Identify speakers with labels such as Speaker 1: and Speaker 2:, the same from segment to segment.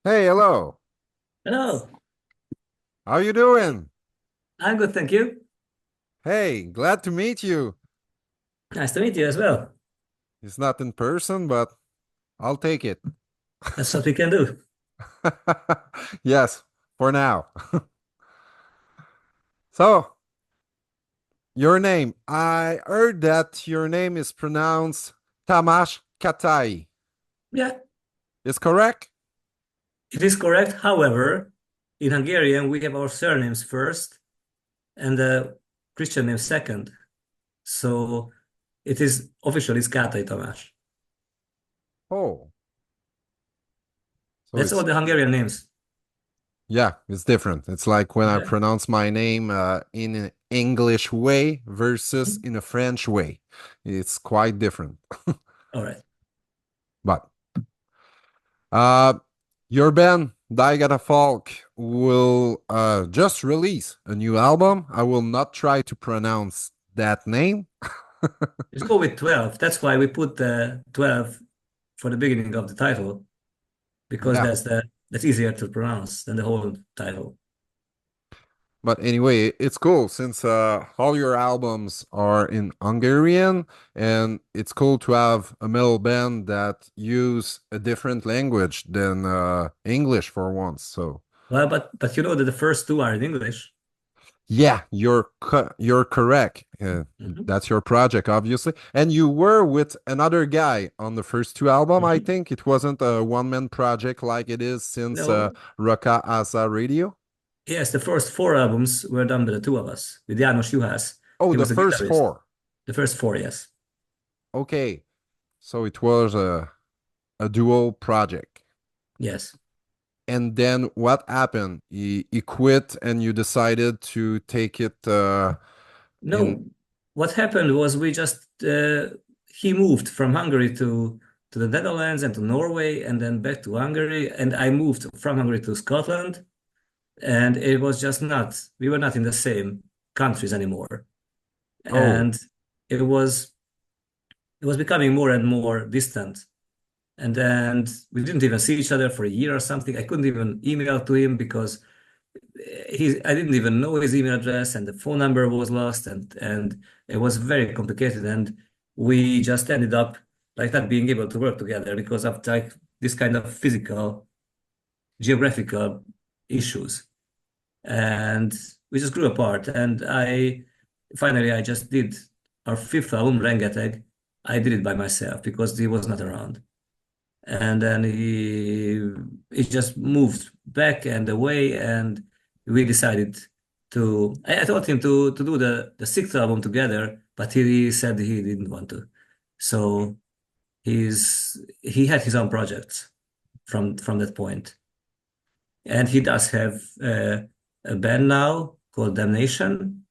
Speaker 1: Hey, hello.
Speaker 2: Hello,
Speaker 1: How you doing?
Speaker 2: I'm good, thank you.
Speaker 1: Hey, glad to meet you.
Speaker 2: Nice to meet you as well.
Speaker 1: It's not in person, but I'll take it.
Speaker 2: That's what we can do.
Speaker 1: Yes, for now. So, your name. I heard that your name is pronounced Tamás Kátai.
Speaker 2: Yeah,
Speaker 1: Is correct?
Speaker 2: it is correct. However, in Hungarian, we have our surnames first and the Christian name second. So it is officially Kátai Tamás.
Speaker 1: Oh, so
Speaker 2: That's all
Speaker 1: it's
Speaker 2: the Hungarian names.
Speaker 1: yeah, it's different. It's like when I
Speaker 2: Yeah.
Speaker 1: pronounce my name in an English way versus in a French way. It's quite different.
Speaker 2: All right.
Speaker 1: But Uh, your band, Thy Catafalque, will just release a new album. I will not try to pronounce that name.
Speaker 2: Let's go with 12. That's why we put the 12 for the beginning of the title, because
Speaker 1: Yeah.
Speaker 2: that's easier to pronounce than the whole title.
Speaker 1: But anyway, it's cool since all your albums are in Hungarian, and it's cool to have a metal band that use a different language than English for once. So
Speaker 2: Well, but you know that the first two are in English.
Speaker 1: yeah, you're correct.
Speaker 2: Mhm.
Speaker 1: That's your project, obviously. And you were with another guy on the first two album. I
Speaker 2: Mhm.
Speaker 1: think it wasn't a one-man project like it is since
Speaker 2: No,
Speaker 1: Raka Asa Radio.
Speaker 2: yes, the first four albums were done by the two of us, with János Juhász.
Speaker 1: Oh,
Speaker 2: He
Speaker 1: the
Speaker 2: was the
Speaker 1: first
Speaker 2: guitarist.
Speaker 1: four.
Speaker 2: The first four, yes.
Speaker 1: Okay, so it was a duo project.
Speaker 2: Yes.
Speaker 1: And then what happened? He quit, and you decided to take it in.
Speaker 2: No, what happened was he moved from Hungary to the Netherlands and to Norway and then back to Hungary. And I moved from Hungary to Scotland. And it was just not, we were not in the same countries anymore.
Speaker 1: Oh,
Speaker 2: And it was, it was becoming more and more distant. And then we didn't even see each other for a year or something. I couldn't even email to him because I didn't even know his email address and the phone number was lost and it was very complicated. And we just ended up like not being able to work together because of like this kind of physical, geographical issues. And we just grew apart. And I just did our fifth album, Rengeteg. I did it by myself because he was not around. And then he just moved back and away, and we decided to. I told him to do the sixth album together, but he said he didn't want to. So he had his own projects from that point, and he does have a band now called Damnation,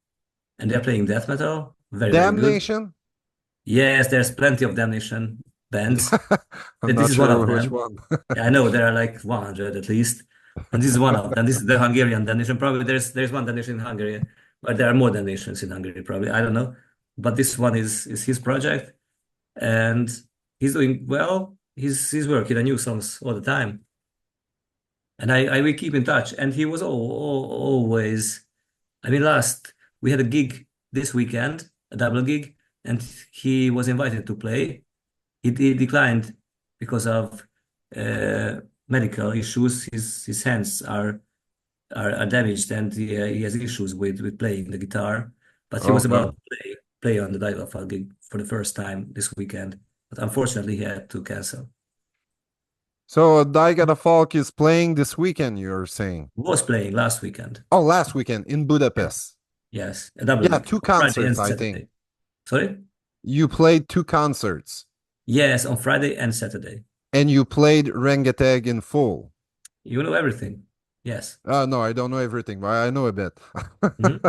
Speaker 2: and they're playing death metal, very very good.
Speaker 1: Damnation.
Speaker 2: Yes, there's plenty of Damnation bands.
Speaker 1: I'm
Speaker 2: This
Speaker 1: not
Speaker 2: is one
Speaker 1: sure
Speaker 2: of
Speaker 1: which
Speaker 2: them.
Speaker 1: one.
Speaker 2: Yeah, I know there are like 100 at least, and this is one of them. This is the Hungarian Damnation. Probably there's one Damnation in Hungary, but there are more Damnations in Hungary. Probably I don't know, but this one is his project, and he's doing well. He's working on new songs all the time, and I we keep in touch. And he was always. I mean, last we had a gig this weekend, a double gig, and he was invited to play. He declined because of medical issues. His hands are damaged and he has issues with playing the guitar. But he
Speaker 1: Oh
Speaker 2: was about
Speaker 1: no.
Speaker 2: to play on the Thy Catafalque gig for the first time this weekend. But unfortunately, he had to cancel.
Speaker 1: So Thy Catafalque is playing this weekend, you're saying?
Speaker 2: Was playing last weekend.
Speaker 1: Oh, last weekend in
Speaker 2: Yeah.
Speaker 1: Budapest.
Speaker 2: Yes, a double
Speaker 1: Yeah,
Speaker 2: gig
Speaker 1: two
Speaker 2: on Friday and
Speaker 1: concerts, I think.
Speaker 2: Saturday. Sorry?
Speaker 1: You played two concerts
Speaker 2: Yes, on Friday and Saturday.
Speaker 1: and you played Rengeteg in full.
Speaker 2: You know everything. Yes.
Speaker 1: No, I don't know everything, but I know a bit.
Speaker 2: Mhm.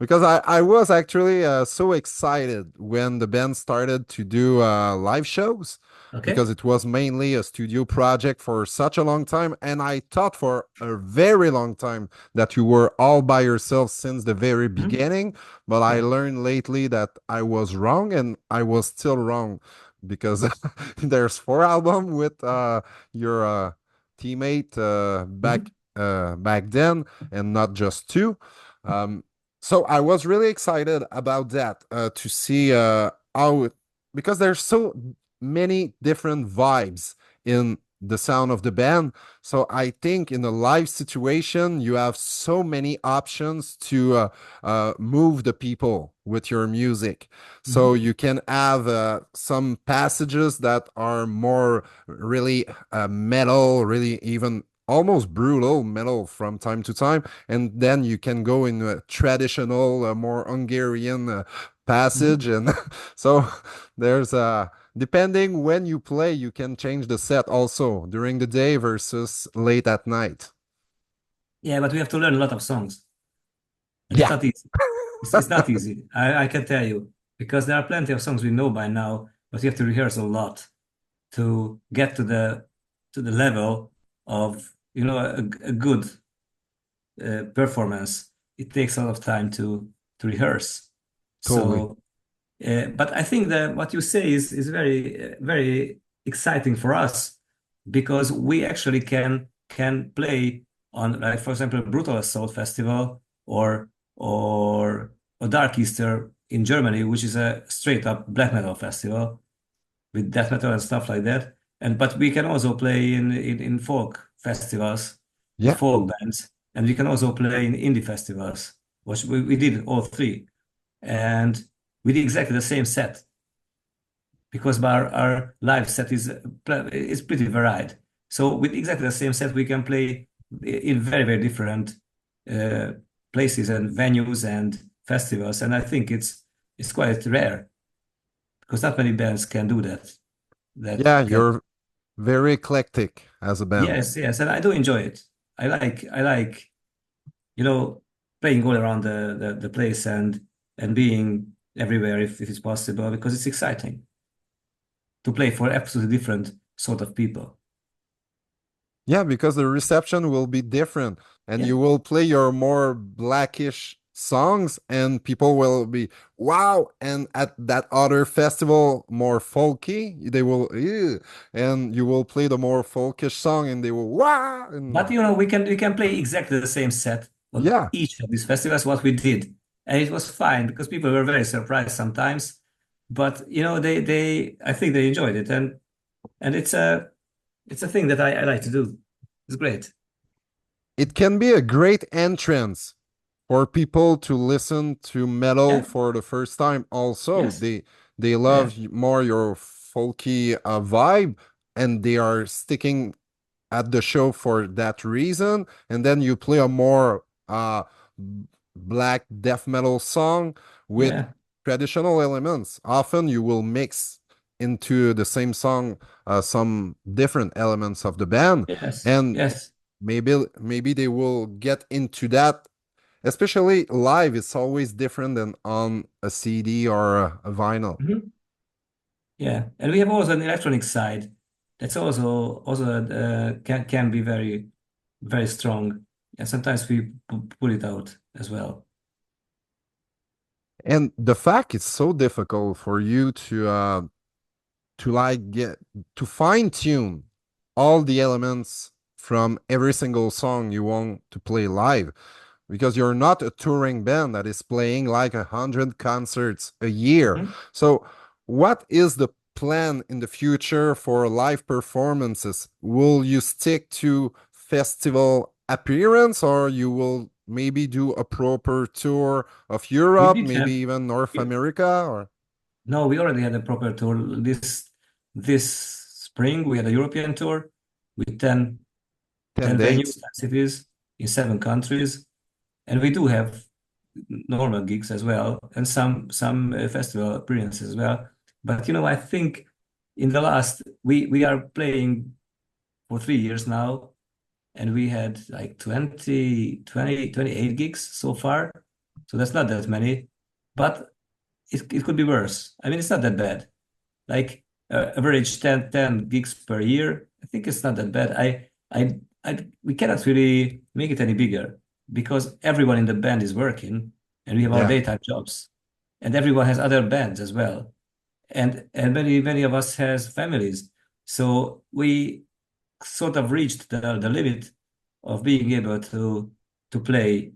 Speaker 1: Because I was actually so excited when the band started to do live shows
Speaker 2: Okay.
Speaker 1: because it was mainly a studio project for such a long time. And I thought for a very long time that you were all by yourself since the very
Speaker 2: Mhm.
Speaker 1: beginning. But I
Speaker 2: Yeah.
Speaker 1: learned lately that I was wrong and I was still wrong because there's four albums with your teammate
Speaker 2: Mhm.
Speaker 1: back then, and not just two. Um, so I was really excited about that to see how because there's so many different vibes in the sound of the band. So I think in a live situation, you have so many options to move the people with your music. So
Speaker 2: Mhm.
Speaker 1: you can have some passages that are more really metal, really even almost brutal metal from time to time, and then you can go in a traditional, more Hungarian passage,
Speaker 2: Mhm.
Speaker 1: and so there's depending when you play, you can change the set also during the day versus late at night.
Speaker 2: Yeah, but we have to learn a lot of songs, and it's
Speaker 1: Yeah,
Speaker 2: not easy. It's not easy. I can tell you because there are plenty of songs we know by now, but you have to rehearse a lot to get to the level of a good performance. It takes a lot of time to rehearse.
Speaker 1: totally.
Speaker 2: So, but I think that what you say is very very exciting for us because we actually can play on, like, for example, Brutal Assault Festival or Dark Easter in Germany, which is a straight up black metal festival with death metal and stuff like that. And but we can also play in folk festivals with
Speaker 1: Yeah,
Speaker 2: folk bands, and we can also play in indie festivals, which we did all three, and we did exactly the same set because our live set is pretty varied. So with exactly the same set, we can play in very very different uh, places and venues and festivals, and I think it's quite rare because not many bands can do that.
Speaker 1: yeah,
Speaker 2: That can
Speaker 1: you're very eclectic as a band.
Speaker 2: Yes, yes, and I do enjoy it. I like you know playing all around the place and being everywhere if it's possible because it's exciting to play for absolutely different sort of people.
Speaker 1: Yeah, because the reception will be different and
Speaker 2: Yeah,
Speaker 1: you will play your more blackish songs and people will be wow, and at that other festival more folky they will ew, and you will play the more folkish song and they will wow
Speaker 2: but
Speaker 1: and
Speaker 2: we can play exactly the same set on
Speaker 1: yeah,
Speaker 2: each of these festivals what we did, and it was fine because people were very surprised sometimes, but they I think they enjoyed it, and it's a thing that I like to do. It's great.
Speaker 1: it can be a great entrance for people to listen to metal
Speaker 2: Yeah.
Speaker 1: for the first time also.
Speaker 2: Yes.
Speaker 1: They
Speaker 2: Yeah.
Speaker 1: love more your folky vibe and they are sticking at the show for that reason, and then you play a more black death metal song with
Speaker 2: Yeah.
Speaker 1: traditional elements. Often you will mix into the same song some different elements of the band,
Speaker 2: Yes.
Speaker 1: and
Speaker 2: Yes.
Speaker 1: maybe they will get into that. Especially live, it's always different than on a CD or a vinyl.
Speaker 2: Mhm. Yeah. And we have also an electronic side that's also can be very very strong. And sometimes we pull it out as well.
Speaker 1: And the fact it's so difficult for you to like get to fine tune all the elements from every single song you want to play live because you're not a touring band that is playing like 100 concerts a year.
Speaker 2: Mhm.
Speaker 1: So what is the plan in the future for live performances? Will you stick to festival appearance or you will maybe do a proper tour of
Speaker 2: We
Speaker 1: Europe,
Speaker 2: did
Speaker 1: maybe
Speaker 2: have
Speaker 1: even North America or
Speaker 2: No, we already had a proper tour. This spring we had a European tour with
Speaker 1: 10
Speaker 2: 10 venues,
Speaker 1: dates?
Speaker 2: 10 cities in 7 countries. And we do have normal gigs as well, and some festival appearances as well. But I think in the last we are playing for 3 years now, and we had like 28 gigs so far. So that's not that many, but it could be worse. I mean, it's not that bad. Like average 10 gigs per year. I think it's not that bad. We cannot really make it any bigger because everyone in the band is working and we have our
Speaker 1: Yeah.
Speaker 2: daytime jobs, and everyone has other bands as well. And many of us has families. So we sort of reached the limit of being able to play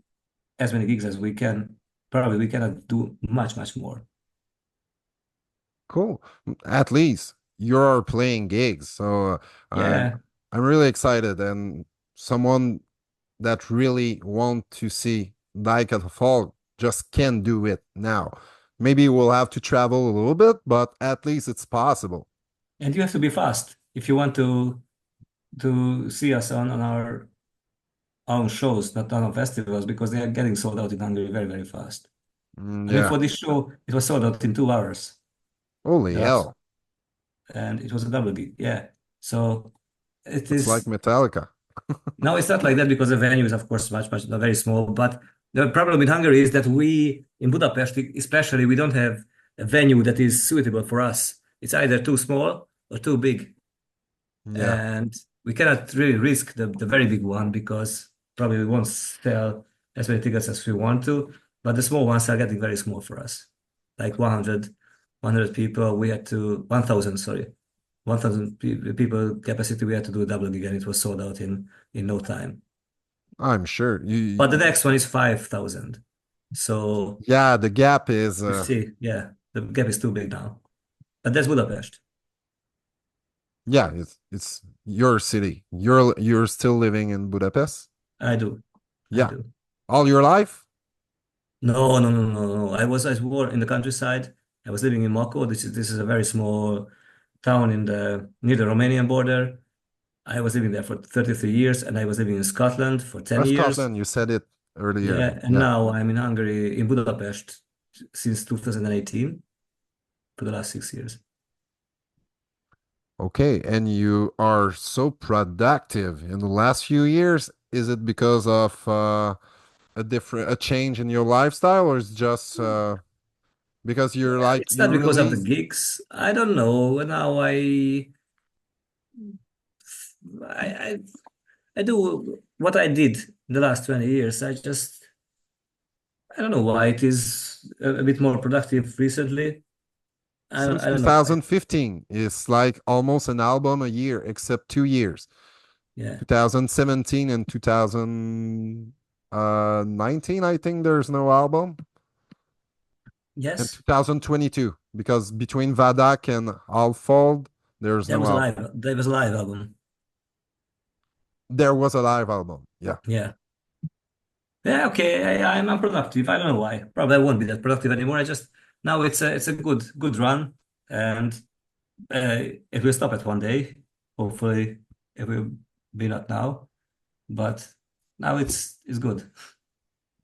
Speaker 2: as many gigs as we can. Probably we cannot do much more.
Speaker 1: Cool. At least you're playing gigs, so I'm
Speaker 2: Yeah.
Speaker 1: I'm really excited, and someone that really want to see Thy Catafalque just can't do it now. Maybe we'll have to travel a little bit, but at least it's possible.
Speaker 2: And you have to be fast if you want to see us on our own shows, not on our festivals, because they are getting sold out in Hungary very fast. I mean,
Speaker 1: Yeah.
Speaker 2: for this show, it was sold out in 2 hours.
Speaker 1: Holy
Speaker 2: The last,
Speaker 1: hell.
Speaker 2: and it was a double gig. Yeah. So it
Speaker 1: It's like
Speaker 2: is.
Speaker 1: Metallica.
Speaker 2: No, it's not like that because the venue is, of course, much very small. But the problem with Hungary is that we, in Budapest, especially, we don't have a venue that is suitable for us. It's either too small or too big.
Speaker 1: Yeah.
Speaker 2: And we cannot really risk the very big one because probably we won't sell as many tickets as we want to. But the small ones are getting very small for us. Like 100 people, we had to, 1,000, sorry. 1,000 people capacity, we had to do a double gig and it was sold out in no time.
Speaker 1: I'm sure.
Speaker 2: But the next one is 5,000. So
Speaker 1: Yeah, the gap is
Speaker 2: you see, yeah, the gap is too big now. But that's Budapest.
Speaker 1: yeah, it's your city. You're still living in Budapest?
Speaker 2: I do. I
Speaker 1: Yeah.
Speaker 2: do.
Speaker 1: All your life?
Speaker 2: No. I was in the countryside. I was living in Mako. This is a very small town in the near the Romanian border. I was living there for 33 years, and I was living in Scotland for 10 years.
Speaker 1: Scotland, you said it earlier.
Speaker 2: Yeah, and
Speaker 1: Yeah.
Speaker 2: now I'm in Hungary, in Budapest, since 2018 for the last 6 years.
Speaker 1: Okay, and you are so productive in the last few years. Is it because of a change in your lifestyle, or is just because you're
Speaker 2: Yeah,
Speaker 1: like
Speaker 2: it's
Speaker 1: you
Speaker 2: not because of the
Speaker 1: release?
Speaker 2: gigs. I don't know. Now I I do what I did in the last 20 years. I don't know why it is a bit more productive recently.
Speaker 1: Since
Speaker 2: I don't know why.
Speaker 1: 2015, it's like almost an album a year, except 2 years.
Speaker 2: Yeah.
Speaker 1: 2017 and 2019, I think there's no album. And
Speaker 2: Yes.
Speaker 1: 2022, because between Vadak and Alfold, there's
Speaker 2: There
Speaker 1: no
Speaker 2: was a
Speaker 1: album.
Speaker 2: live there was a live album.
Speaker 1: There was a live album. Yeah.
Speaker 2: Yeah. Yeah, okay. I'm productive. I don't know why. Probably I won't be that productive anymore. I just now it's a good run and it will stop at one day. Hopefully it will be not now, but now it's good.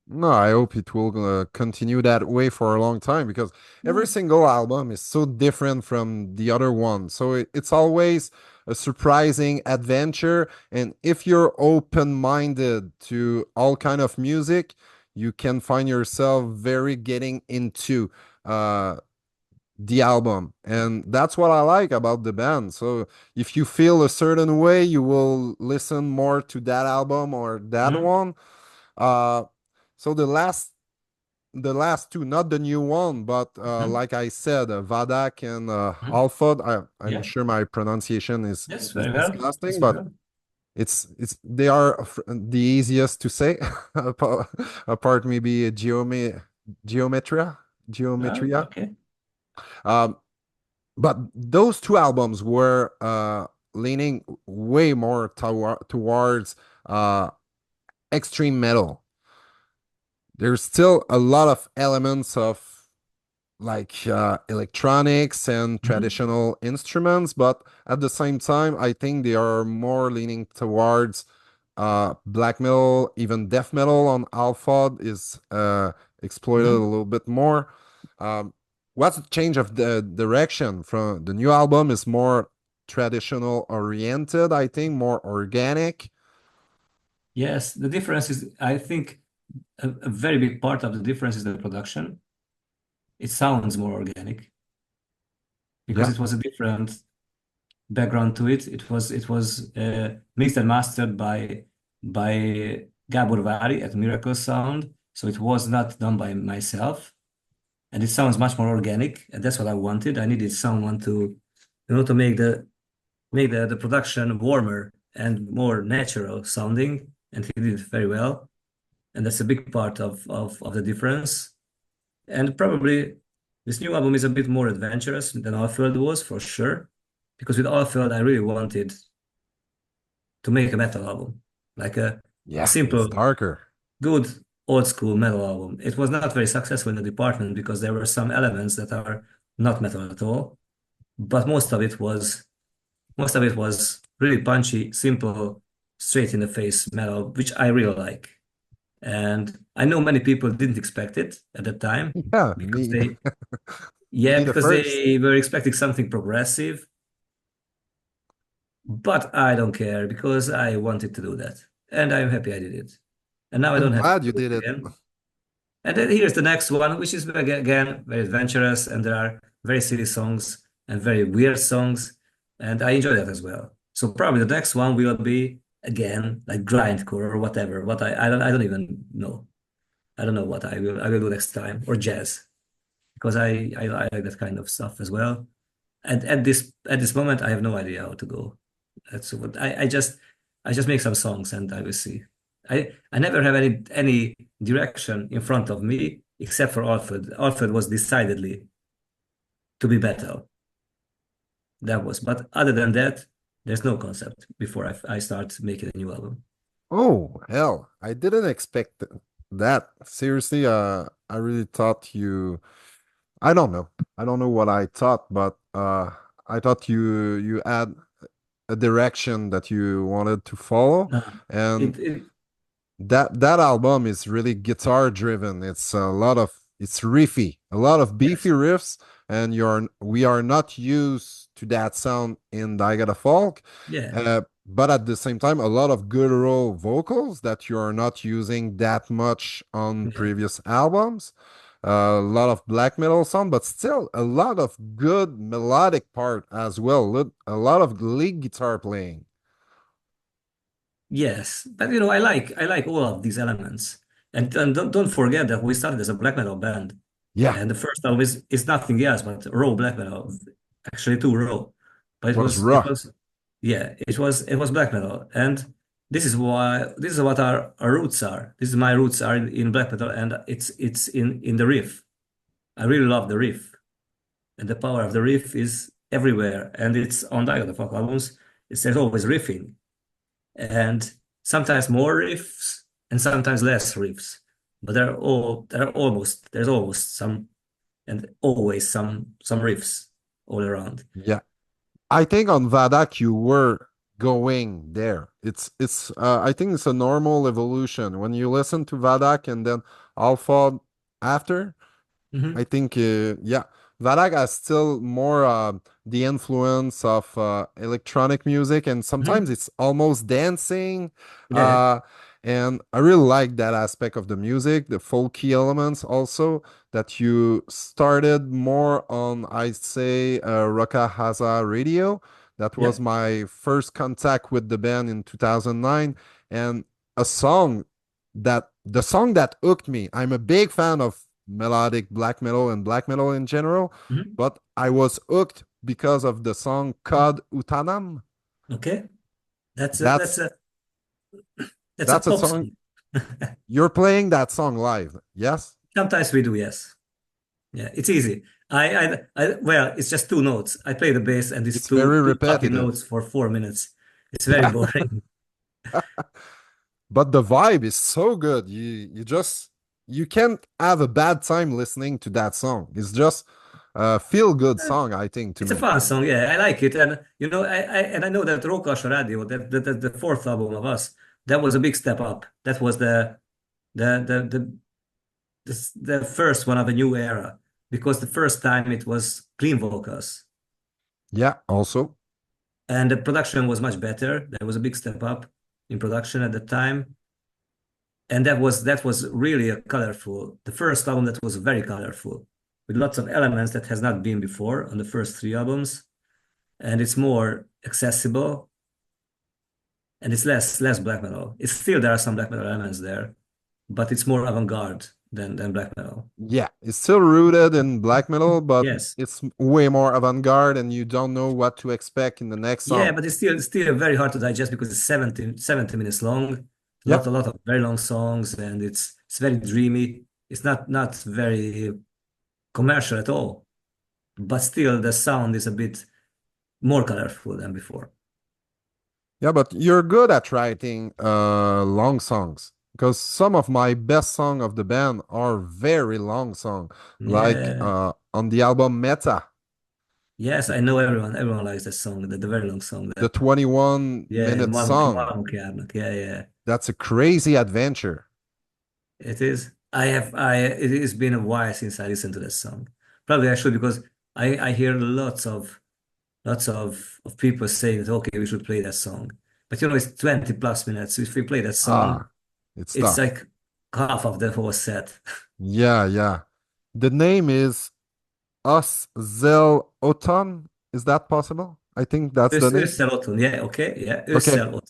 Speaker 1: No, I hope it will continue that way for a long time because every single album is so different from the other one. So it's always a surprising adventure. And if you're open-minded to all kind of music, you can find yourself very getting into uh, the album. And that's what I like about the band. So if you feel a certain way, you will listen more to that album or that
Speaker 2: Mhm.
Speaker 1: one. Uh, so the last two, not the new one, but
Speaker 2: Mhm.
Speaker 1: like I said, Vadak and
Speaker 2: Mhm.
Speaker 1: Alfod. I'm
Speaker 2: Yeah.
Speaker 1: sure my pronunciation
Speaker 2: Yes,
Speaker 1: is
Speaker 2: very well.
Speaker 1: disgusting,
Speaker 2: Yes, very
Speaker 1: but
Speaker 2: well.
Speaker 1: it's they are the easiest to say, apart maybe geometria, geometria.
Speaker 2: Okay.
Speaker 1: Um, but those two albums were leaning way more towards uh, extreme metal. There's still a lot of elements of like electronics and
Speaker 2: Mhm.
Speaker 1: traditional instruments, but at the same time, I think they are more leaning towards black metal, even death metal on Alphod is exploited a
Speaker 2: Mhm.
Speaker 1: little bit more. Um, what's the change of the direction from the new album is more traditional oriented, I think, more organic.
Speaker 2: Yes, the difference is, I think, a very big part of the difference is the production. It sounds more organic because
Speaker 1: Yeah,
Speaker 2: it was a different background to it. It was mixed and mastered by Gabor Vári at Miracle Sound, so it was not done by myself, and it sounds much more organic, and that's what I wanted. I needed someone to, to make the production warmer and more natural sounding, and he did it very well. And that's a big part of the difference. And probably this new album is a bit more adventurous than Alfeld was, for sure. Because with Alfeld, I really wanted to make a metal album, like a
Speaker 1: Yeah, it's
Speaker 2: simple,
Speaker 1: darker.
Speaker 2: good old school metal album. It was not very successful in the department because there were some elements that are not metal at all, but most of it was really punchy, simple, straight in the face metal, which I really like. And I know many people didn't expect it at the time
Speaker 1: Yeah,
Speaker 2: because
Speaker 1: me
Speaker 2: they, yeah,
Speaker 1: me the
Speaker 2: because
Speaker 1: first.
Speaker 2: they were expecting something progressive. But I don't care because I wanted to do that. And I'm happy I did it. And now I
Speaker 1: I'm
Speaker 2: don't have to
Speaker 1: glad you
Speaker 2: do
Speaker 1: did
Speaker 2: it
Speaker 1: it.
Speaker 2: again. And then here's the next one, which is again very adventurous, and there are very silly songs and very weird songs, and I enjoy that as well. So probably the next one will be again like grindcore or whatever. What I don't even know. I don't know what I will do next time, or jazz because I like that kind of stuff as well. And at this moment, I have no idea how to go. That's what I just make some songs and I will see. I never have any direction in front of me except for Alfred. Alfred was decidedly to be better. That was, but other than that, there's no concept before I start making a new album.
Speaker 1: Oh, hell. I didn't expect that. Seriously, I really thought you I don't know. I don't know what I thought, but I thought you had a direction that you wanted to follow,
Speaker 2: Uh,
Speaker 1: and
Speaker 2: it
Speaker 1: that album is really guitar driven. It's riffy, a lot of beefy
Speaker 2: yes,
Speaker 1: riffs, and we are not used to that sound in Thy Catafalque.
Speaker 2: yeah,
Speaker 1: But at the same time, a lot of guttural vocals that you are not using that much on
Speaker 2: yeah.
Speaker 1: previous albums. A lot of black metal sound, but still a lot of good melodic part as well. A lot of lead guitar playing.
Speaker 2: Yes, but I like all of these elements, and don't forget that we started as a black metal band,
Speaker 1: Yeah,
Speaker 2: and the first album is nothing else but raw black metal, actually too raw, but it
Speaker 1: was
Speaker 2: was it
Speaker 1: raw.
Speaker 2: was yeah it was black metal, and this is what our roots are. This is my roots are in black metal, and it's in the riff. I really love the riff, and the power of the riff is everywhere, and it's on the folk albums. There's always riffing and sometimes more riffs and sometimes less riffs. But there's almost some and always some riffs all around.
Speaker 1: Yeah. I think on Vadak you were going there. It's I think it's a normal evolution. When you listen to Vadak and then Alpha after, I
Speaker 2: Hmm.
Speaker 1: think, yeah, Varag has still more the influence of electronic music, and sometimes
Speaker 2: Hmm.
Speaker 1: it's almost dancing.
Speaker 2: Yeah,
Speaker 1: Uh, and I really like that aspect of the music, the folky elements also that you started more on, I'd say, Rockahaza Radio. That
Speaker 2: yeah.
Speaker 1: was my first contact with the band in 2009, and a song the song that hooked me. I'm a big fan of melodic black metal and black metal in general,
Speaker 2: Hmm.
Speaker 1: but I was hooked because of the song Cod Utanam.
Speaker 2: Okay. That's a that's
Speaker 1: That's
Speaker 2: a that's a
Speaker 1: that's a
Speaker 2: pop
Speaker 1: song.
Speaker 2: song.
Speaker 1: You're playing that song live, yes?
Speaker 2: Sometimes we do, yes. Yeah, it's easy. Well, it's just two notes. I play the bass and it's
Speaker 1: It's very
Speaker 2: two fucking
Speaker 1: repetitive.
Speaker 2: notes for 4 minutes. It's very
Speaker 1: Yeah.
Speaker 2: boring.
Speaker 1: But the vibe is so good. You can't have a bad time listening to that song. It's just a feel good song, I think, to
Speaker 2: It's a
Speaker 1: me.
Speaker 2: fun song, yeah. I like it, and I know that Rókas Radio, that the fourth album of us, that was a big step up. That was the the the the first one of a new era because the first time it was clean vocals
Speaker 1: Yeah, also.
Speaker 2: and the production was much better. There was a big step up in production at the time, and that was really a colorful. The first album that was very colorful with lots of elements that has not been before on the first three albums, and it's more accessible and it's less black metal. It's still there are some black metal elements there, but it's more avant-garde. than black metal.
Speaker 1: Yeah, it's still rooted in black metal, but
Speaker 2: Yes.
Speaker 1: it's way more avant-garde, and you don't know what to expect in the next
Speaker 2: Yeah,
Speaker 1: song.
Speaker 2: but it's still very hard to digest because it's 70 minutes long.
Speaker 1: Yep.
Speaker 2: A lot of very long songs, and it's very dreamy. It's not very commercial at all. But still the sound is a bit more colorful than before.
Speaker 1: Yeah, but you're good at writing long songs because some of my best songs of the band are very long song, like
Speaker 2: Yeah.
Speaker 1: on the album Meta,
Speaker 2: Yes, I know everyone likes that song, the very long song
Speaker 1: the
Speaker 2: that
Speaker 1: 21
Speaker 2: yeah,
Speaker 1: minute song.
Speaker 2: Marmok Járnak. Yeah, yeah.
Speaker 1: That's a crazy adventure.
Speaker 2: It is. It has been a while since I listened to that song. Probably I should because I hear lots of people saying that okay, we should play that song. But it's 20 plus minutes. If we play that song,
Speaker 1: Ah, it's
Speaker 2: it's
Speaker 1: tough.
Speaker 2: like half of the whole set.
Speaker 1: Yeah, yeah. The name is Us Zel Otan. Is that possible? I think that's the name.
Speaker 2: Ősszel otthon, yeah, okay, yeah,
Speaker 1: Okay.
Speaker 2: ősszel otthon.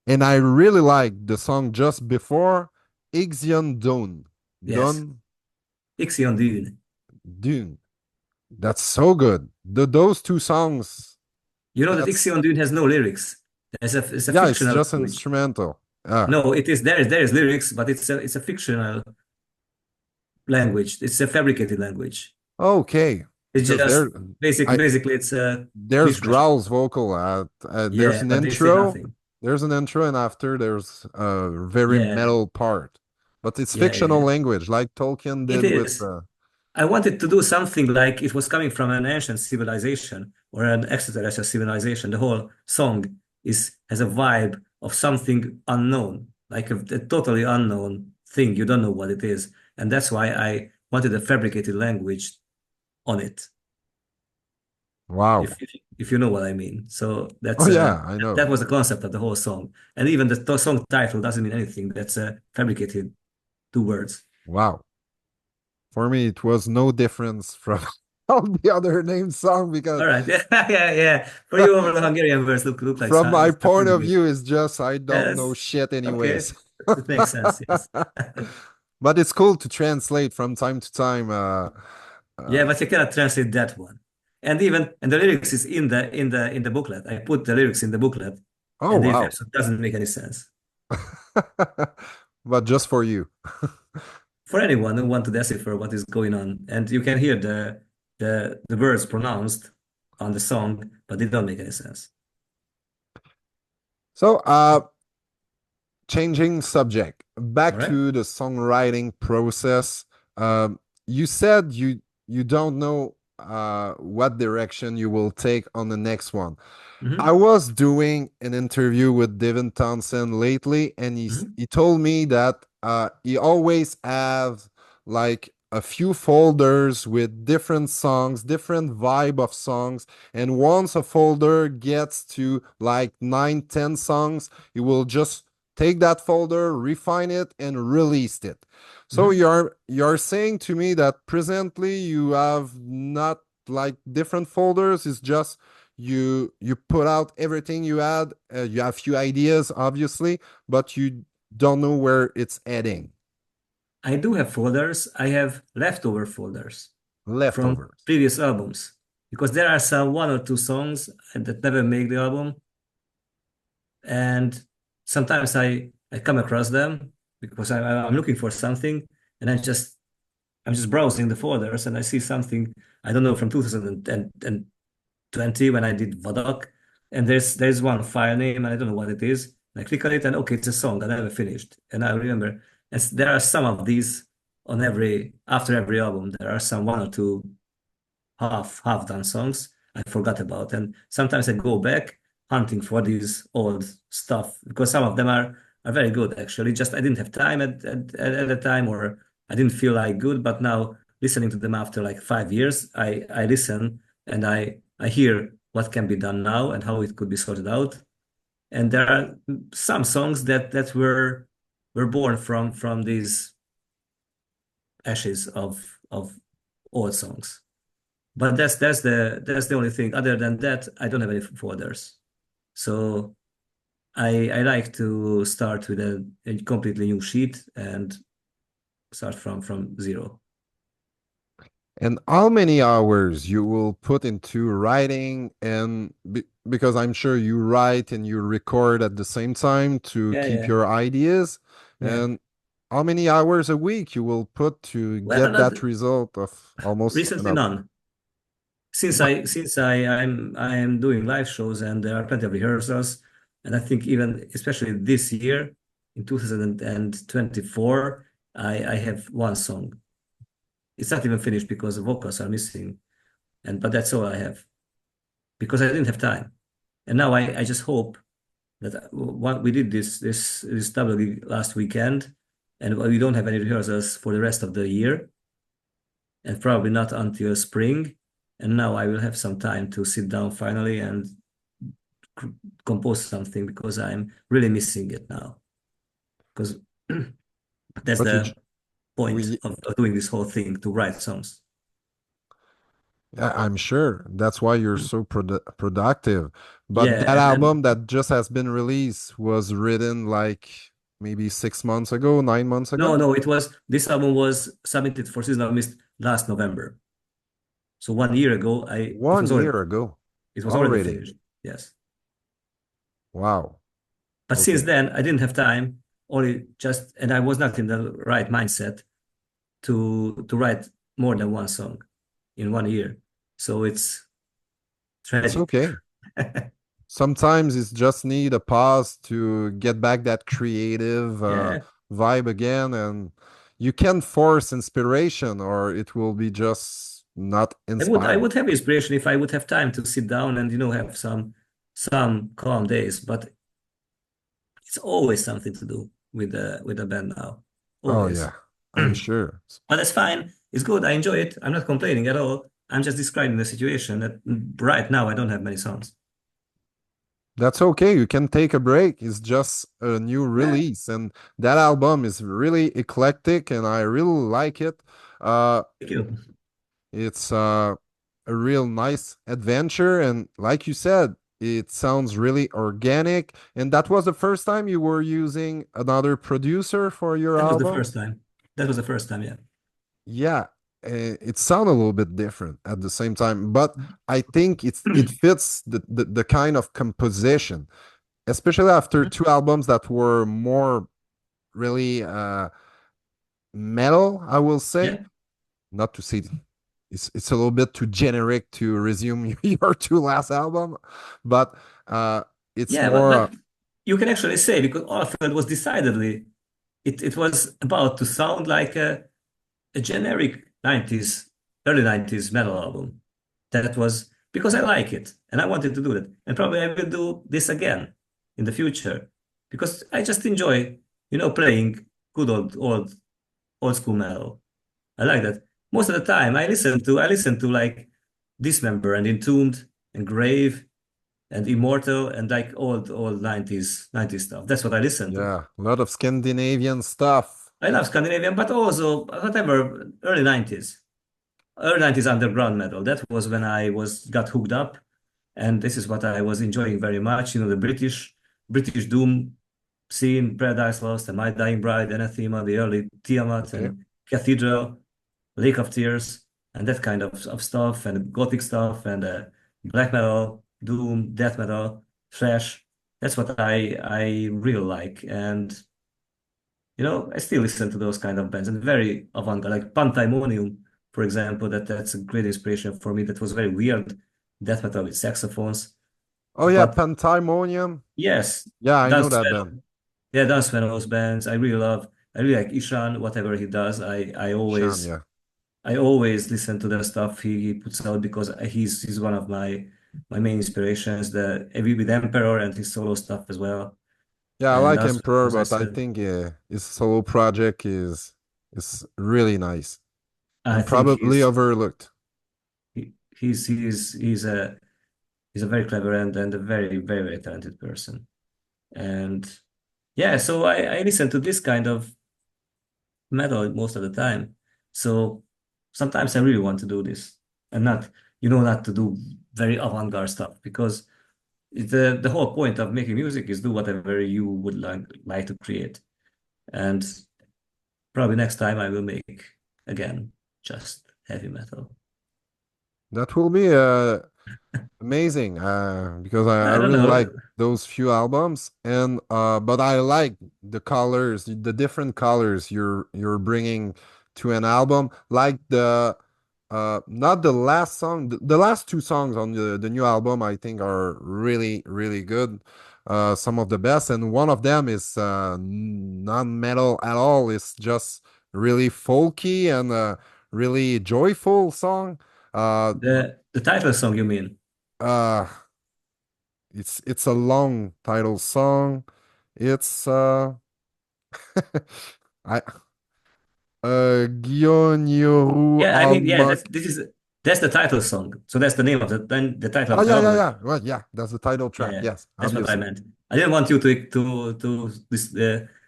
Speaker 1: And I really like the song just before Ixion Dune.
Speaker 2: Yes.
Speaker 1: Dune,
Speaker 2: Ixion Dune.
Speaker 1: Dune. That's so good. Those two songs,
Speaker 2: You know that
Speaker 1: that's
Speaker 2: Ixion Dune has no lyrics. It's a
Speaker 1: yeah, it's
Speaker 2: fictional
Speaker 1: just
Speaker 2: language.
Speaker 1: instrumental. Ah,
Speaker 2: No, it is there is lyrics, but it's a fictional language. It's a fabricated language.
Speaker 1: okay.
Speaker 2: It's
Speaker 1: Because
Speaker 2: just
Speaker 1: I
Speaker 2: basically it's a
Speaker 1: there's
Speaker 2: mishmash.
Speaker 1: growls vocal there's
Speaker 2: Yeah,
Speaker 1: an
Speaker 2: but they say
Speaker 1: intro,
Speaker 2: nothing.
Speaker 1: and after there's a very
Speaker 2: Yeah,
Speaker 1: metal part. But it's
Speaker 2: yeah, yeah,
Speaker 1: fictional
Speaker 2: yeah.
Speaker 1: language, like Tolkien
Speaker 2: It
Speaker 1: did with
Speaker 2: is. I wanted to do something like it was coming from an ancient civilization or an extraterrestrial civilization. The whole song is has a vibe of something unknown, like a totally unknown thing. You don't know what it is, and that's why I wanted a fabricated language on it.
Speaker 1: wow.
Speaker 2: If you know what I mean. So
Speaker 1: Oh yeah, I
Speaker 2: that
Speaker 1: know.
Speaker 2: was the concept of the whole song, and even the song title doesn't mean anything. That's fabricated two words.
Speaker 1: Wow. For me, it was no difference from all the other name song because
Speaker 2: All right, yeah, yeah, yeah. For you, over the Hungarian verse look like
Speaker 1: from my
Speaker 2: something
Speaker 1: point
Speaker 2: to
Speaker 1: of
Speaker 2: me.
Speaker 1: view, it's just I don't know
Speaker 2: Yes.
Speaker 1: shit
Speaker 2: Okay.
Speaker 1: anyways.
Speaker 2: It makes sense. Yes.
Speaker 1: But it's cool to translate from time to time.
Speaker 2: Yeah,
Speaker 1: Uh,
Speaker 2: but you cannot translate that one. And the lyrics is in the booklet. I put the lyrics in the booklet,
Speaker 1: oh
Speaker 2: and it
Speaker 1: wow.
Speaker 2: absolutely doesn't make any sense
Speaker 1: But just for you.
Speaker 2: for anyone who want to decipher what is going on. And you can hear the words pronounced on the song, but they don't make any sense.
Speaker 1: So changing subject,
Speaker 2: All
Speaker 1: back
Speaker 2: right?
Speaker 1: to the songwriting process. You said you don't know what direction you will take on the next one. I
Speaker 2: Hmm.
Speaker 1: was doing an interview with Devin Townsend lately, and
Speaker 2: Hmm.
Speaker 1: he told me that he always have like a few folders with different songs, different vibe of songs, and once a folder gets to like 9, 10 songs, he will just take that folder, refine it, and release it. So
Speaker 2: Hmm.
Speaker 1: you're saying to me that presently you have not like different folders, it's just you put out everything you had, you have few ideas obviously, but you don't know where it's heading.
Speaker 2: I do have folders. I have leftover folders from
Speaker 1: Leftovers.
Speaker 2: previous albums because there are some one or two songs that never make the album, and sometimes I come across them because I'm looking for something, and I'm just browsing the folders and I see something I don't know from 2020 when I did Vadak, and there's one file name and I don't know what it is. And I click on it and okay, it's a song I never finished, and I remember. And there are some of these on every after every album. There are some one or two half done songs I forgot about. And sometimes I go back hunting for these old stuff because some of them are very good actually. Just I didn't have time at the time, or I didn't feel like good. But now listening to them after like 5 years, I listen and I hear what can be done now and how it could be sorted out. And there are some songs that were born from these ashes of old songs. But that's the only thing. Other than that, I don't have any folders. So I like to start with a completely new sheet and start from zero.
Speaker 1: And how many hours you will put into writing and because I'm sure you write and you record at the same time to
Speaker 2: Yeah,
Speaker 1: keep
Speaker 2: yeah,
Speaker 1: your ideas,
Speaker 2: yeah.
Speaker 1: and how many hours a week you will put to
Speaker 2: Well,
Speaker 1: get
Speaker 2: not
Speaker 1: that result of almost an
Speaker 2: recently,
Speaker 1: album.
Speaker 2: none. Since
Speaker 1: But
Speaker 2: I am doing live shows and there are plenty of rehearsals, and I think even especially this year in 2024, I have one song. It's not even finished because the vocals are missing, and but that's all I have because I didn't have time. And now I just hope that what we did this double gig last weekend, and we don't have any rehearsals for the rest of the year, and probably not until spring. And now I will have some time to sit down finally and compose something because I'm really missing it now. Because that's
Speaker 1: but you
Speaker 2: the point
Speaker 1: we
Speaker 2: of doing this whole thing, to write songs.
Speaker 1: I'm sure that's why you're so productive. But
Speaker 2: Yeah,
Speaker 1: that
Speaker 2: and
Speaker 1: album that just has been released was written like maybe 6 months ago, 9 months
Speaker 2: no,
Speaker 1: ago.
Speaker 2: no, it was this album was submitted for Seasonal Mist last November. So 1 year ago, I
Speaker 1: One year ago
Speaker 2: it was already
Speaker 1: already.
Speaker 2: finished. Yes.
Speaker 1: Wow.
Speaker 2: But since
Speaker 1: Okay.
Speaker 2: then, I didn't have time, only just, and I was not in the right mindset to write more than one song in 1 year. So it's
Speaker 1: It's
Speaker 2: tragic.
Speaker 1: okay. Sometimes it's just need a pause to get back that creative
Speaker 2: Yeah,
Speaker 1: vibe again, and you can force inspiration, or it will be just not
Speaker 2: I
Speaker 1: inspired.
Speaker 2: would have inspiration if I would have time to sit down and have some calm days. But it's always something to do with the band now,
Speaker 1: Oh
Speaker 2: always.
Speaker 1: yeah, I'm sure.
Speaker 2: But that's fine. It's good. I enjoy it. I'm not complaining at all. I'm just describing the situation that right now I don't have many songs.
Speaker 1: That's okay. You can take a break. It's just a new
Speaker 2: Yeah,
Speaker 1: release, and that album is really eclectic, and I really like it. Uh,
Speaker 2: thank you.
Speaker 1: it's a real nice adventure, and like you said, it sounds really organic. And that was the first time you were using another producer for your
Speaker 2: That was the
Speaker 1: album.
Speaker 2: first time. That was the first time. Yeah.
Speaker 1: Yeah, it sounded a little bit different at the same time, but I think it fits the kind of composition, especially after two albums that were more really metal, I will say.
Speaker 2: Yeah.
Speaker 1: Not to say it's a little bit too generic to resume your two last album, but uh, it's
Speaker 2: Yeah,
Speaker 1: more.
Speaker 2: but you can actually say because Orfeld was decidedly it was about to sound like a generic 90s, early 90s metal album. That was because I like it and I wanted to do it. And probably I will do this again in the future because I just enjoy, playing good old school metal. I like that. Most of the time I listen to like Dismember and Entombed and Grave and Immortal and like old 90s stuff. That's what I listen to.
Speaker 1: Yeah, a lot of Scandinavian stuff.
Speaker 2: I love Scandinavian, but also whatever early 90s. Early 90s underground metal. That was when I was got hooked up, and this is what I was enjoying very much. The British doom scene, Paradise Lost and My Dying Bride, Anathema, the early Tiamat
Speaker 1: Okay.
Speaker 2: and Cathedral, Lake of Tears, and that kind of stuff, and gothic stuff, and black metal, doom, death metal, thrash. That's what I really like, and I still listen to those kind of bands and very avant-garde, like Pandemonium, for example. That's a great inspiration for me. That was very weird death metal with saxophones,
Speaker 1: Oh yeah,
Speaker 2: but
Speaker 1: Pantimonium.
Speaker 2: yes,
Speaker 1: Yeah, I know
Speaker 2: Dance
Speaker 1: that band.
Speaker 2: Sparrow. Yeah, Dance Sparrow's bands. I really love. I really like Ishan. Whatever he does,
Speaker 1: Shan, yeah.
Speaker 2: I always listen to the stuff he puts out because he's one of my main inspirations. The with Emperor and his solo stuff as well.
Speaker 1: Yeah, I
Speaker 2: And
Speaker 1: like
Speaker 2: also,
Speaker 1: Emperor,
Speaker 2: as I
Speaker 1: but I
Speaker 2: said,
Speaker 1: think his solo project is really nice
Speaker 2: I
Speaker 1: and
Speaker 2: think
Speaker 1: probably overlooked.
Speaker 2: he's a very clever and a very talented person. And yeah, so I listen to this kind of metal most of the time. So sometimes I really want to do this and not to do very avant-garde stuff because the whole point of making music is do whatever you would like to create. And Probably next time I will make again just heavy metal.
Speaker 1: That will be amazing, because I
Speaker 2: I don't
Speaker 1: really
Speaker 2: know.
Speaker 1: like those few albums, and but I like the colors, the different colors you're bringing to an album, like the not the last song, the last two songs on the new album, I think are really really good. Some of the best, and one of them is not metal at all. It's just really folky and really joyful song. Uh,
Speaker 2: The title song, you mean?
Speaker 1: uh, it's a long title song. It's I Gionyoru
Speaker 2: Yeah, I mean, yeah,
Speaker 1: Almak.
Speaker 2: that's the title song. So that's the name of the title
Speaker 1: Oh
Speaker 2: of the
Speaker 1: yeah, yeah,
Speaker 2: album.
Speaker 1: yeah. Well, yeah, that's the title
Speaker 2: Yeah,
Speaker 1: track.
Speaker 2: yeah,
Speaker 1: Yes,
Speaker 2: that's what I
Speaker 1: obviously.
Speaker 2: meant. I didn't want you to this,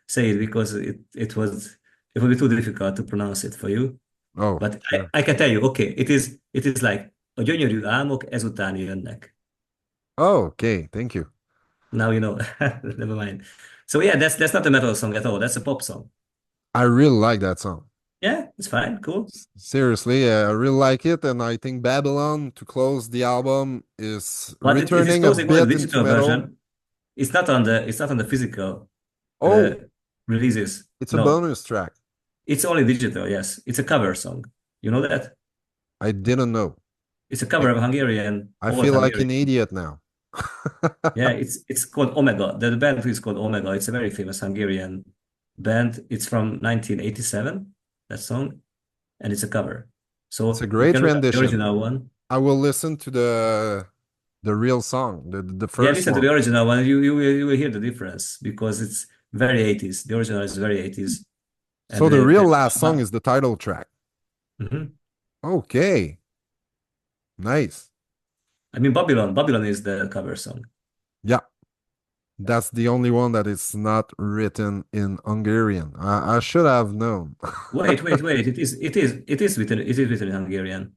Speaker 2: say it because it would be too difficult to pronounce it for you.
Speaker 1: Oh,
Speaker 2: But
Speaker 1: sure.
Speaker 2: I can tell you, okay, it is like a gyönyörű álmok ezután jönnek.
Speaker 1: Oh, okay. Thank you.
Speaker 2: Now you know. Never mind. So yeah, that's not a metal song at all. That's a pop song.
Speaker 1: I really like that song.
Speaker 2: Yeah, it's fine, cool.
Speaker 1: Seriously, I really like it, and I think Babylon to close the album is
Speaker 2: But it is
Speaker 1: returning a
Speaker 2: closing only the
Speaker 1: bit into
Speaker 2: digital
Speaker 1: metal.
Speaker 2: version. It's not on the physical uh,
Speaker 1: Oh,
Speaker 2: releases.
Speaker 1: it's a
Speaker 2: No,
Speaker 1: bonus track.
Speaker 2: it's only digital. Yes, it's a cover song. You know that?
Speaker 1: I didn't know.
Speaker 2: It's a
Speaker 1: I,
Speaker 2: cover of Hungarian,
Speaker 1: I
Speaker 2: old
Speaker 1: feel like
Speaker 2: Hungarian.
Speaker 1: an idiot now.
Speaker 2: Yeah, it's called Omega. The band is called Omega. It's a very famous Hungarian band. It's from 1987, that song, and it's a cover.
Speaker 1: It's a
Speaker 2: So you
Speaker 1: great
Speaker 2: can look up the
Speaker 1: rendition.
Speaker 2: original one.
Speaker 1: I will listen to the real song, the
Speaker 2: Yeah,
Speaker 1: first
Speaker 2: listen to
Speaker 1: one.
Speaker 2: the original one. You will hear the difference because it's very 80s. The original is very 80s, and
Speaker 1: So the real
Speaker 2: the
Speaker 1: last song is the title track.
Speaker 2: Mhm.
Speaker 1: Okay, nice.
Speaker 2: I mean, Babylon is the cover song.
Speaker 1: Yeah, that's the only one that is not written in Hungarian. I should have known.
Speaker 2: Wait, wait, wait. It is written in Hungarian.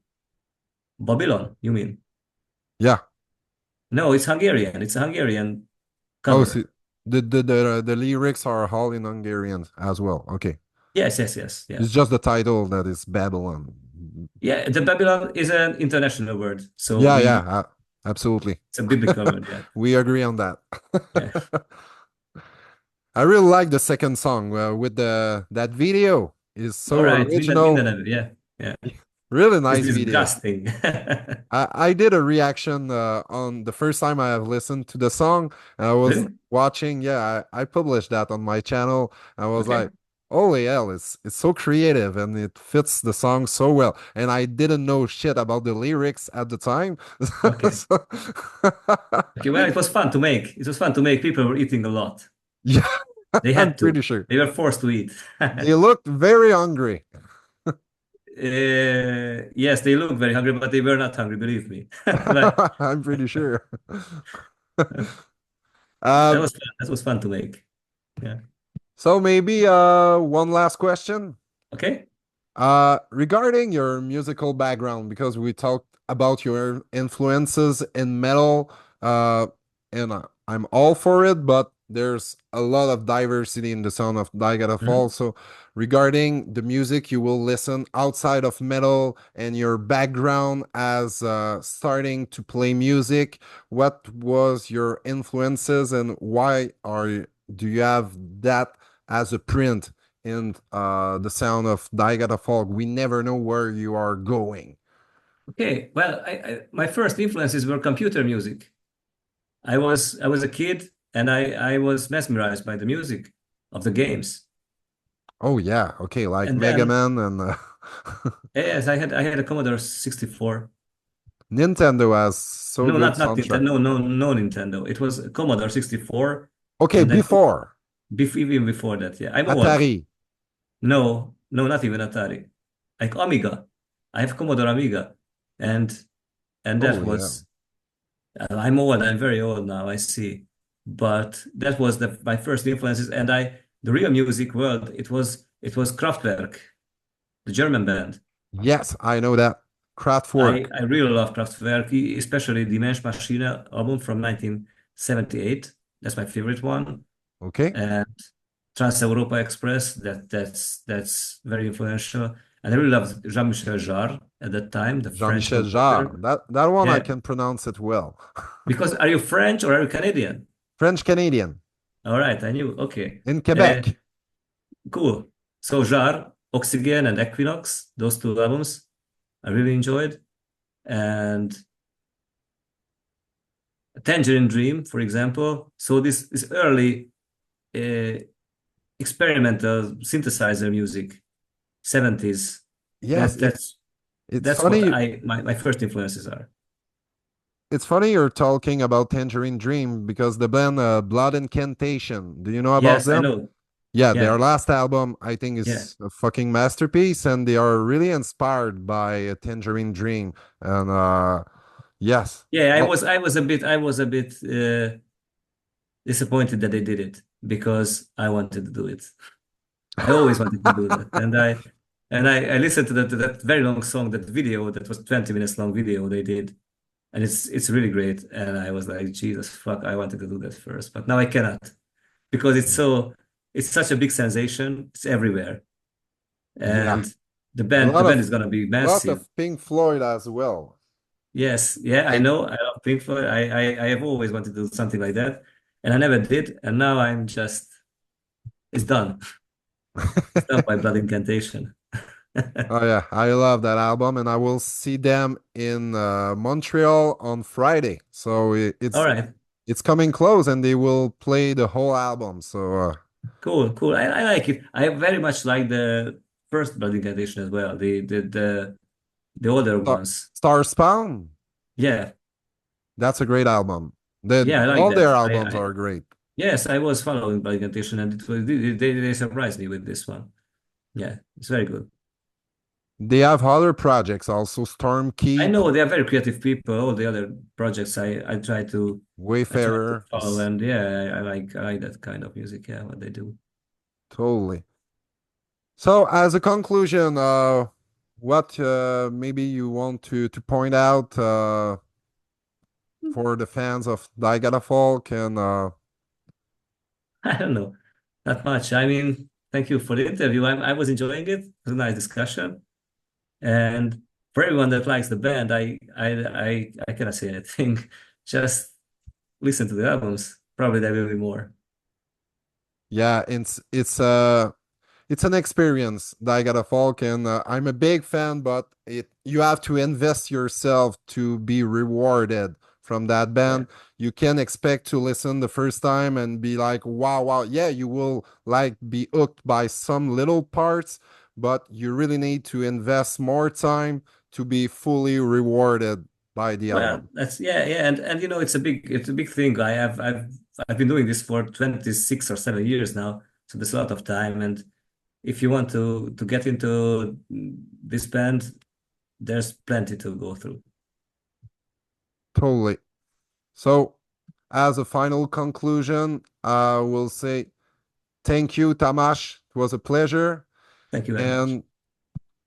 Speaker 2: Babylon, you mean?
Speaker 1: Yeah.
Speaker 2: No, it's Hungarian. It's a Hungarian
Speaker 1: Oh, see,
Speaker 2: cover.
Speaker 1: the lyrics are all in Hungarian as well. Okay,
Speaker 2: Yes, yes, yes. Yeah.
Speaker 1: it's just the title that is Babylon.
Speaker 2: Yeah, the Babylon is an international word. So
Speaker 1: Yeah, yeah, absolutely.
Speaker 2: it's a biblical word. Yeah.
Speaker 1: We agree on that.
Speaker 2: Yeah.
Speaker 1: I really like the second song with the that video is
Speaker 2: All
Speaker 1: so
Speaker 2: right.
Speaker 1: original.
Speaker 2: Yeah. Yeah.
Speaker 1: Really
Speaker 2: It's
Speaker 1: nice video.
Speaker 2: disgusting.
Speaker 1: I did a reaction on the first time I have listened to the song. And I was
Speaker 2: Really?
Speaker 1: watching, yeah, I published that on my channel. I was
Speaker 2: Okay.
Speaker 1: like, holy hell, it's so creative and it fits the song so well. And I didn't know shit about the lyrics at the time.
Speaker 2: Okay.
Speaker 1: So-
Speaker 2: Okay. Well, it was fun to make. It was fun to make. People were eating a lot.
Speaker 1: yeah,
Speaker 2: They
Speaker 1: I'm
Speaker 2: had
Speaker 1: pretty
Speaker 2: to.
Speaker 1: sure.
Speaker 2: They were forced to eat.
Speaker 1: They looked very hungry.
Speaker 2: Yes, they looked very hungry, but they were not hungry, believe me. But
Speaker 1: I'm pretty sure.
Speaker 2: that
Speaker 1: Uh,
Speaker 2: was fun. That was fun to make. Yeah.
Speaker 1: so maybe one last question.
Speaker 2: Okay.
Speaker 1: Regarding your musical background, because we talked about your influences in metal, and I'm all for it, but there's a lot of diversity in the sound of Thy
Speaker 2: Mhm.
Speaker 1: Catafalque. So, regarding the music you will listen outside of metal and your background as starting to play music, what was your influences and why do you have that as a print in the sound of Thy Catafalque? We never know where you are going.
Speaker 2: Okay. Well, my first influences were computer music. I was a kid and I was mesmerized by the music of the games.
Speaker 1: Oh yeah, okay, like
Speaker 2: And
Speaker 1: Mega
Speaker 2: then
Speaker 1: Man and
Speaker 2: yes, I had a Commodore 64.
Speaker 1: Nintendo has so
Speaker 2: No,
Speaker 1: good
Speaker 2: not
Speaker 1: soundtrack.
Speaker 2: Nintendo. No, no Nintendo. It was a Commodore 64,
Speaker 1: Okay,
Speaker 2: and then
Speaker 1: before
Speaker 2: even before that. Yeah, I'm old.
Speaker 1: Atari.
Speaker 2: No, no, not even Atari. Like Amiga. I have Commodore Amiga, and that
Speaker 1: Oh yeah.
Speaker 2: was. I'm old. I'm very old now. I see, but that was my first influences, and the real music world. It was Kraftwerk, the German band.
Speaker 1: Yes, I know that.
Speaker 2: I
Speaker 1: Kraftwerk.
Speaker 2: I really love Kraftwerk, especially the Mensch Maschine album from 1978. That's my favorite one.
Speaker 1: Okay.
Speaker 2: And Trans-Europa Express. That's very influential. And I really loved Jean-Michel Jarre at that time, the French
Speaker 1: Jean-Michel Jarre.
Speaker 2: composer.
Speaker 1: That one I
Speaker 2: Yeah,
Speaker 1: can pronounce it well.
Speaker 2: because are you French or are you Canadian?
Speaker 1: French Canadian
Speaker 2: All right, I knew. Okay,
Speaker 1: in
Speaker 2: uh,
Speaker 1: Quebec.
Speaker 2: cool. So Jarre, Oxygen, and Equinox, those two albums I really enjoyed. And Tangerine Dream, for example. So this early uh, experimental synthesizer music, 70s.
Speaker 1: Yes,
Speaker 2: That's that's
Speaker 1: it's
Speaker 2: that's what
Speaker 1: funny.
Speaker 2: my first influences are.
Speaker 1: It's funny you're talking about Tangerine Dream because the band Blood Incantation. Do you know about
Speaker 2: Yes, I
Speaker 1: them?
Speaker 2: know.
Speaker 1: Yeah, their
Speaker 2: Yeah,
Speaker 1: last album I think
Speaker 2: yeah,
Speaker 1: is a fucking masterpiece, and they are really inspired by Tangerine Dream. And yes,
Speaker 2: yeah. I
Speaker 1: oh,
Speaker 2: was I was a bit disappointed that they did it because I wanted to do it. I always wanted to do that, and I listened to that very long song, that video that was 20 minutes long video they did, and it's really great. And I was like, Jesus fuck, I wanted to do that first, but now I cannot because it's such a big sensation. It's everywhere,
Speaker 1: yeah,
Speaker 2: and the
Speaker 1: a
Speaker 2: band
Speaker 1: lot
Speaker 2: the band
Speaker 1: of
Speaker 2: is gonna be
Speaker 1: lot
Speaker 2: massive.
Speaker 1: of Pink Floyd as well.
Speaker 2: Yes, yeah, I
Speaker 1: I
Speaker 2: know. I love Pink Floyd. I have always wanted to do something like that, and I never did. And now I'm just it's done. It's done by Blood Incantation.
Speaker 1: Oh yeah, I love that album, and I will see them in Montreal on Friday. So
Speaker 2: All right,
Speaker 1: it's coming close, and they will play the whole album. So
Speaker 2: cool, cool. I like it. I very much like the first Blood Incantation as well. The older ones.
Speaker 1: Star Spawn,
Speaker 2: Yeah,
Speaker 1: that's a great album.
Speaker 2: yeah, I like
Speaker 1: All their
Speaker 2: that.
Speaker 1: albums are great.
Speaker 2: Yes, I was following Blood Incantation, and they surprised me with this one. Yeah, it's very good.
Speaker 1: They have other projects also, Storm
Speaker 2: I
Speaker 1: Keep,
Speaker 2: know they are very creative people. All the other projects I try to
Speaker 1: Wayfarer,
Speaker 2: follow, and yeah, I like that kind of music. Yeah, what they do.
Speaker 1: totally. So as a conclusion, what maybe you want to point out for the fans of Thy Catafalque and
Speaker 2: I don't know, not much. I mean, thank you for the interview. I was enjoying it. It was a nice discussion, and for everyone that likes the band, I cannot say anything. Just listen to the albums. Probably there will be more.
Speaker 1: yeah, it's an experience that I got a Falk, and I'm a big fan, but it you have to invest yourself to be rewarded from that
Speaker 2: Yeah.
Speaker 1: band. You can expect to listen the first time and be like, wow, wow, yeah, you will like be hooked by some little parts, but you really need to invest more time to be fully rewarded by the
Speaker 2: Well,
Speaker 1: album.
Speaker 2: that's yeah, and it's a big thing. I've been doing this for 26 or 7 years now, so there's a lot of time. And if you want to get into this band, there's plenty to go through.
Speaker 1: Totally. So, as a final conclusion, I will say thank you, Tamás. It was a pleasure.
Speaker 2: Thank you very much.
Speaker 1: And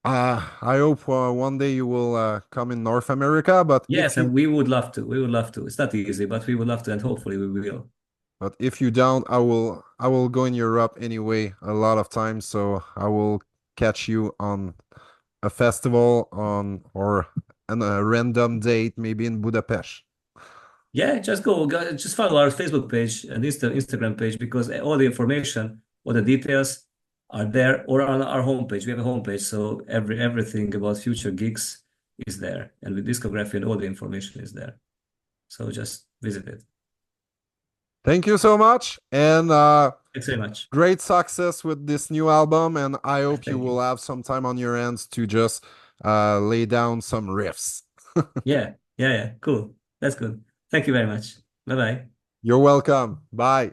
Speaker 1: I hope one day you will come in North America.
Speaker 2: Yes, and we would love to. We would love to. It's not easy, but we would love to, and hopefully we will.
Speaker 1: but if you don't, I will go in Europe anyway a lot of times. So I will catch you on a festival on or on a random date, maybe in Budapest.
Speaker 2: Yeah, just follow our Facebook page and Instagram page because all the information, all the details are there or on our homepage. We have a homepage, so everything about future gigs is there, and with discography and all the information is there. So just visit it.
Speaker 1: Thank you so much, and
Speaker 2: Thanks very much.
Speaker 1: great success with this new album. And I hope you
Speaker 2: Thank you.
Speaker 1: will have some time on your hands to just lay down some riffs.
Speaker 2: Yeah, yeah, yeah. Cool. That's good. Thank you very much. Bye bye.
Speaker 1: You're welcome. Bye.